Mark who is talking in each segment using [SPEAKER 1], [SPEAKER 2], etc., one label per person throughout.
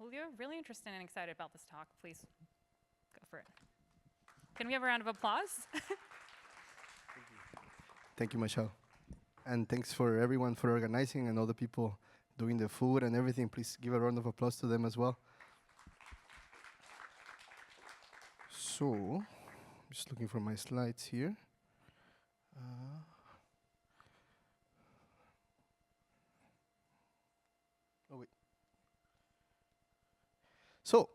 [SPEAKER 1] Julio, really interested and excited about this talk. Please go for it. Can we have a round of applause?
[SPEAKER 2] Thank you, Michelle. And thanks for everyone for organizing and all the people doing the food and everything. Please give a round of applause to them as well. So, I'm just looking for my slides here. Oh, wait. So,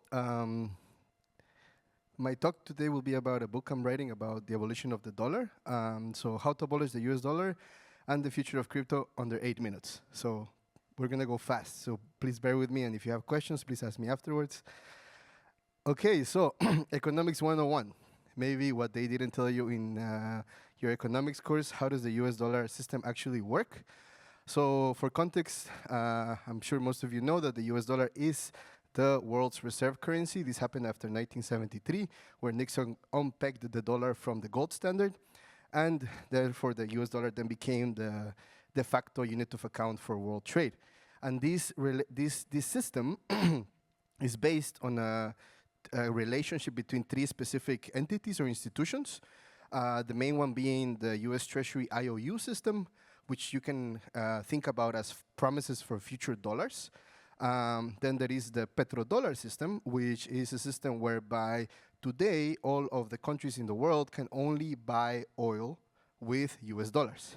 [SPEAKER 2] my talk today will be about a book I'm writing about the abolition of the dollar. So how to abolish the US dollar and the future of crypto under 8 minutes. So we're gonna go fast, so please bear with me, and if you have questions, please ask me afterwards. Okay, so economics 101. Maybe what they didn't tell you in your economics course, how does the US dollar system actually work? So for context, I'm sure most of you know that the US dollar is the world's reserve currency. This happened after 1973, where Nixon unpegged the dollar from the gold standard, and therefore the US dollar then became the de facto unit of account for world trade. And this system is based on a relationship between 3 specific entities or institutions, the main one being the US Treasury IOU system, which you can think about as promises for future dollars. Then there is the petrodollar system, which is a system whereby today all of the countries in the world can only buy oil with US dollars.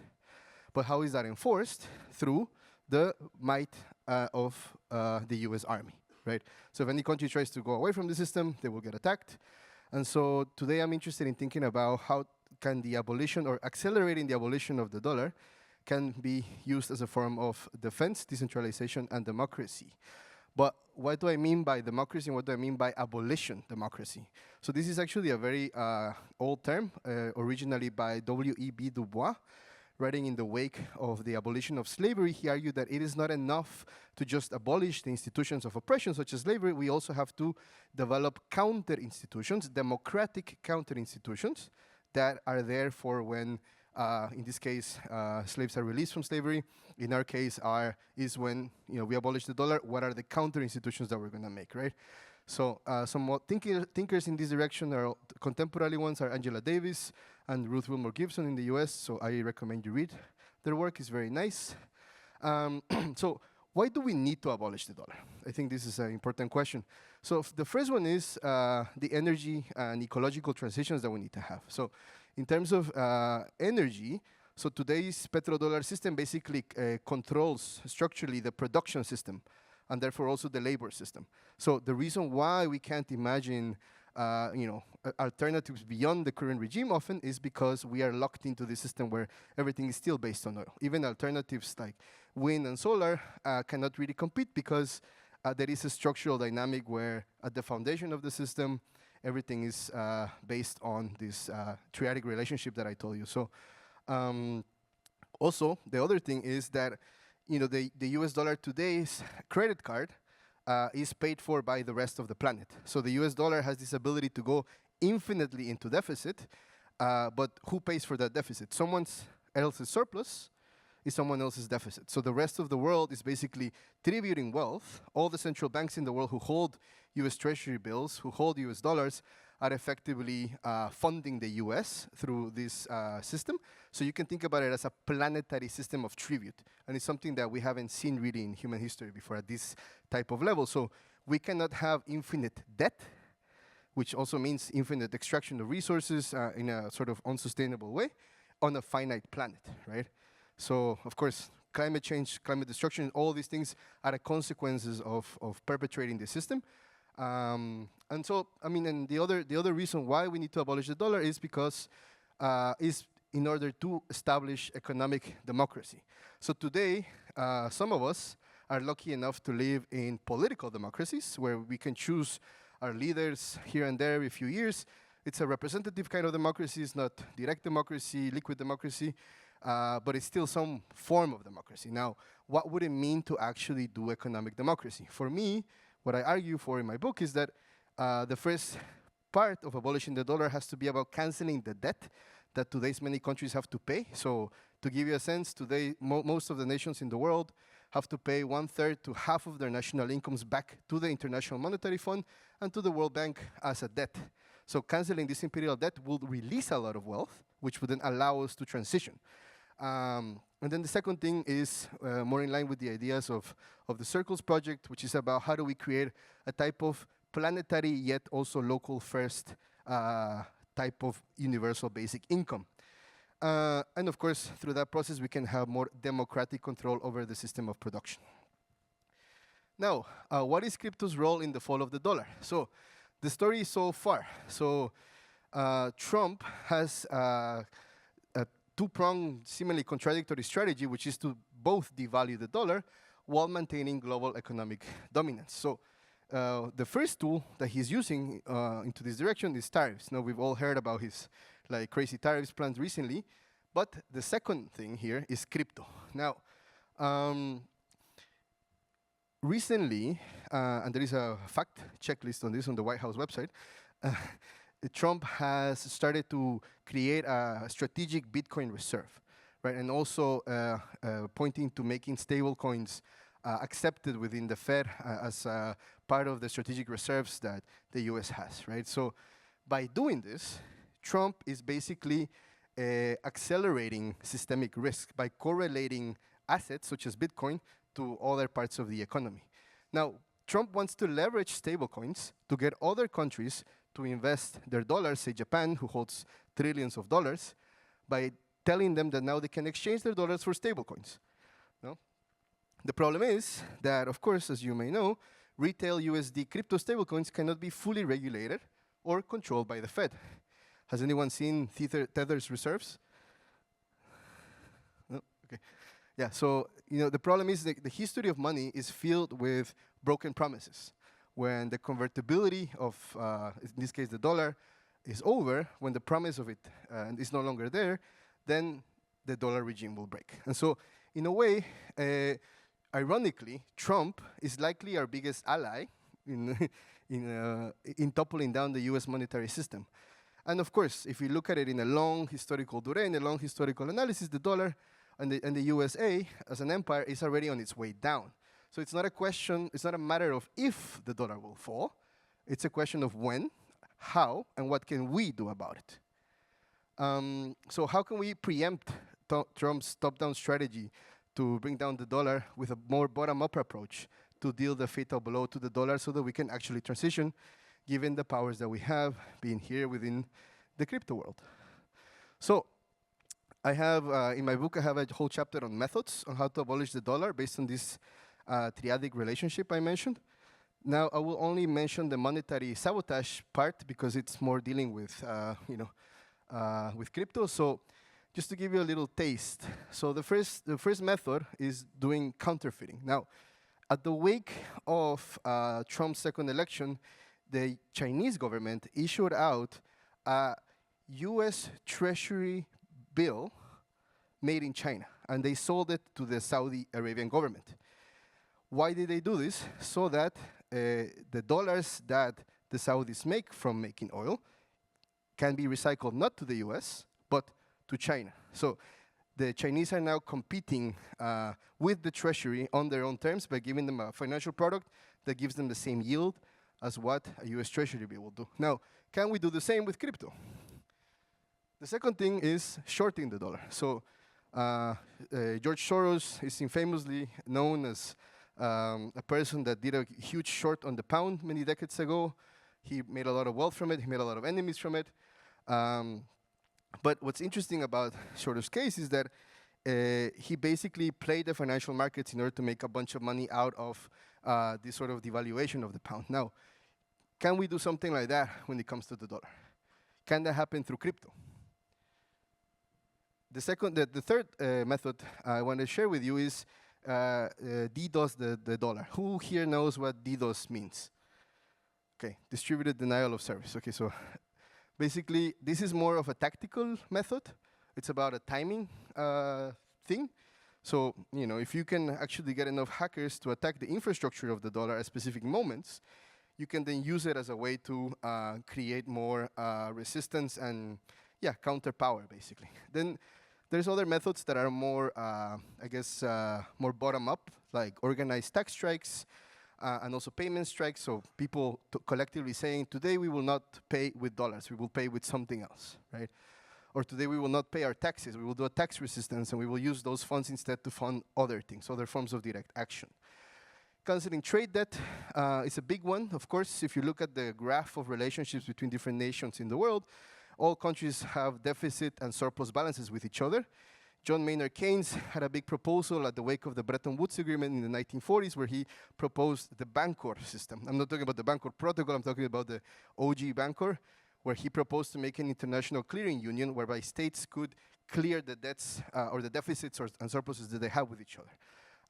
[SPEAKER 2] But how is that enforced? Through the might of the US Army, right? So if any country tries to go away from the system, they will get attacked. And so today I'm interested in thinking about how can the abolition or accelerating the abolition of the dollar can be used as a form of defense, decentralization, and democracy. But what do I mean by democracy and what do I mean by abolition democracy? So this is actually a very old term, originally by W.E.B. Du Bois, writing in the wake of the abolition of slavery. He argued that it is not enough to just abolish the institutions of oppression, such as slavery. We also have to develop counter-institutions, democratic counter-institutions, that are there for when in this case, slaves are released from slavery. In our case, is when we abolish the dollar. What are the counter institutions that we're going to make, right? So some more thinkers in this direction are contemporary ones are Angela Davis and Ruth Wilmore Gibson in the U.S. So I recommend you read their work. It's very nice. So why do we need to abolish the dollar? I think this is an important question. So the first one is the energy and ecological transitions that we need to have. So in terms of energy, so today's petrodollar system basically controls structurally the production system and therefore also the labor system. So the reason why we can't imagine alternatives beyond the current regime often is because we are locked into the system where everything is still based on oil. Even alternatives like wind and solar cannot really compete because there is a structural dynamic where at the foundation of the system, everything is based on this triadic relationship that I told you. So also, the other thing is that the US dollar today's credit card is paid for by the rest of the planet. So the US dollar has this ability to go infinitely into deficit, but who pays for that deficit? Someone else's surplus is someone else's deficit. So the rest of the world is basically tributing wealth. All the central banks in the world who hold US Treasury bills, who hold US dollars, are effectively funding the US through this system. So you can think about it as a planetary system of tribute. And it's something that we haven't seen really in human history before at this type of level. So we cannot have infinite debt, which also means infinite extraction of resources in a sort of unsustainable way on a finite planet, right? So, of course, climate change, climate destruction, all these things are the consequences of perpetuating the system. And so, I mean, and the other reason why we need to abolish the dollar is because is in order to establish economic democracy. So today, some of us are lucky enough to live in political democracies where we can choose our leaders here and there every few years. It's a representative kind of democracy. It's not direct democracy, liquid democracy. But it's still some form of democracy. Now, what would it mean to actually do economic democracy? For me, what I argue for in my book is that the first part of abolishing the dollar has to be about canceling the debt that today's many countries have to pay. So to give you a sense, today most of the nations in the world have to pay 1/3 to half of their national incomes back to the International Monetary Fund and to the World Bank as a debt. So canceling this imperial debt will release a lot of wealth, which would then allow us to transition. And then the second thing is more in line with the ideas of the Circles project, which is about how do we create a type of planetary yet also local first type of universal basic income. And of course, through that process, we can have more democratic control over the system of production. Now, what is crypto's role in the fall of the dollar? So the story so far. So Trump has a two-pronged, seemingly contradictory strategy, which is to both devalue the dollar while maintaining global economic dominance. So the first tool that he's using into this direction is tariffs. Now, we've all heard about his crazy tariffs plans recently, but the second thing here is crypto. Now, recently, and there is a fact checklist on this on the White House website, Trump has started to create a strategic Bitcoin reserve, right? And also pointing to making stable coins accepted within the Fed as part of the strategic reserves that the US has, right? So by doing this, Trump is basically accelerating systemic risk by correlating assets such as Bitcoin to other parts of the economy. Now, Trump wants to leverage stablecoins to get other countries to invest their dollars, say Japan, who holds trillions of dollars, by telling them that now they can exchange their dollars for stablecoins. No? The problem is that, of course, as you may know, retail USD crypto stablecoins cannot be fully regulated or controlled by the Fed. Has anyone seen Tether's reserves? No? Okay. Yeah, so the problem is that the history of money is filled with broken promises. When the convertibility of, in this case, the dollar, is over, when the promise of it is no longer there, then the dollar regime will break. And so, in a way, ironically, Trump is likely our biggest ally in toppling down the US monetary system. And of course, if we look at it in a long historical durée, in a long historical analysis, the dollar and the USA as an empire is already on its way down. So it's not a question, it's not a matter of if the dollar will fall, it's a question of when, how, and what can we do about it. So how can we preempt Trump's top-down strategy to bring down the dollar with a more bottom-up approach to deal the fatal blow to the dollar so that we can actually transition given the powers that we have being here within the crypto world? So I have, in my book, I have a whole chapter on methods on how to abolish the dollar based on this triadic relationship I mentioned. Now, I will only mention the monetary sabotage part because it's more dealing with, with crypto. So just to give you a little taste. So the first method is doing counterfeiting. Now, at the wake of Trump's second election, the Chinese government issued out a US Treasury bill made in China, and they sold it to the Saudi Arabian government. Why did they do this? So that the dollars that the Saudis make from making oil can be recycled not to the US, but to China. So the Chinese are now competing with the Treasury on their own terms by giving them a financial product that gives them the same yield as what a US Treasury bill will do. Now, can we do the same with crypto? The second thing is shorting the dollar. So George Soros is infamously known as a person that did a huge short on the pound many decades ago. He made a lot of wealth from it. He made a lot of enemies from it. But what's interesting about Soros' case is that he basically played the financial markets in order to make a bunch of money out of this sort of devaluation of the pound. Now, can we do something like that when it comes to the dollar? Can that happen through crypto? The third method I want to share with you is DDoS the dollar. Who here knows what DDoS means? Okay, distributed denial of service. Okay, so basically, this is more of a tactical method. It's about a timing thing. So, if you can actually get enough hackers to attack the infrastructure of the dollar at specific moments, you can then use it as a way to create more resistance and, counter power, basically. Then There's other methods that are more, I guess, more bottom-up, like organized tax strikes, and also payment strikes, so people collectively saying, today we will not pay with dollars, we will pay with something else, right? Or today we will not pay our taxes, we will do a tax resistance, and we will use those funds instead to fund other things, other forms of direct action. Canceling trade debt is a big one. Of course, if you look at the graph of relationships between different nations in the world, all countries have deficit and surplus balances with each other. John Maynard Keynes had a big proposal at the wake of the Bretton Woods Agreement in the 1940s, where he proposed the Bancor system. I'm not talking about the Bancor protocol, I'm talking about the OG Bancor, where he proposed to make an international clearing union whereby states could clear the debts or the deficits and surpluses that they have with each other.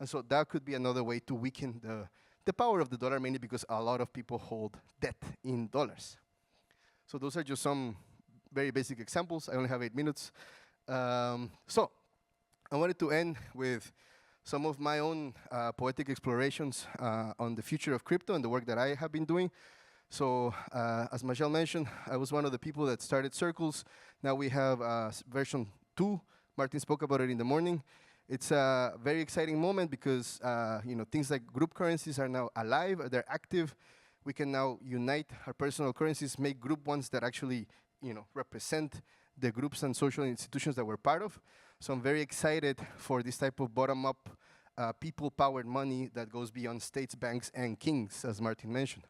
[SPEAKER 2] And so that could be another way to weaken the power of the dollar, mainly because a lot of people hold debt in dollars. So those are just some very basic examples. I only have 8 minutes. So I wanted to end with some of my own poetic explorations on the future of crypto and the work that I have been doing. So as Michelle mentioned, I was one of the people that started Circles. Now we have version 2. Martin spoke about it in the morning. It's a very exciting moment because things like group currencies are now alive, they're active. We can now unite our personal currencies, make group ones that actually represent the groups and social institutions that we're part of. So I'm very excited for this type of bottom-up, people-powered money that goes beyond states, banks, and kings, as Martin mentioned.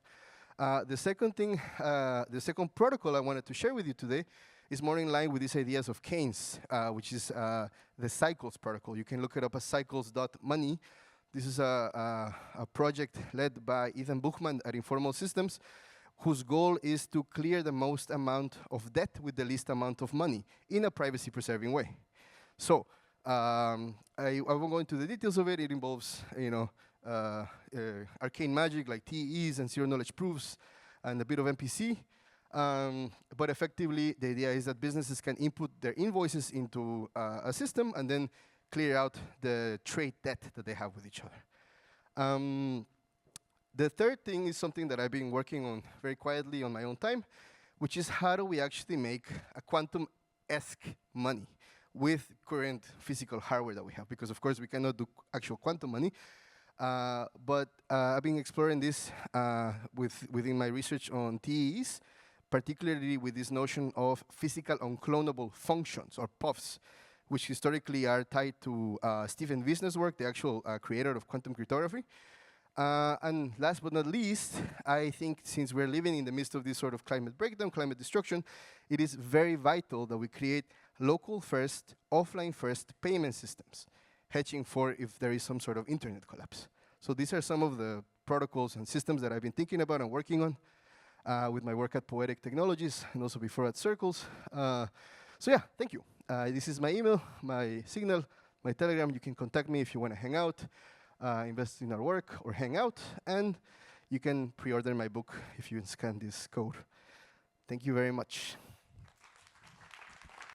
[SPEAKER 2] The second protocol I wanted to share with you today is more in line with these ideas of Keynes, which is the Cycles protocol. You can look it up as cycles.money. This is a project led by Ethan Buchman at Informal Systems, whose goal is to clear the most amount of debt with the least amount of money in a privacy-preserving way. So I won't go into the details of it. It involves arcane magic like TEs and zero-knowledge proofs and a bit of MPC. But effectively, the idea is that businesses can input their invoices into a system and then clear out the trade debt that they have with each other. The third thing is something that I've been working on very quietly on my own time, which is how do we actually make a quantum-esque money with current physical hardware that we have, because of course we cannot do actual quantum money. But I've been exploring this within my research on TEs, particularly with this notion of physical unclonable functions, or PUFs, which historically are tied to Stephen Wisner's work, the actual creator of quantum cryptography. And last but not least, I think since we're living in the midst of this sort of climate breakdown, climate destruction, it is very vital that we create local first, offline first payment systems, hedging for if there is some sort of internet collapse. So these are some of the protocols and systems that I've been thinking about and working on with my work at Poetic Technologies and also before at Circles. So yeah, thank you. This is my email, my Signal, my Telegram. You can contact me if you want to hang out, invest in our work, or hang out. And you can pre-order my book if you scan this code. Thank you very much.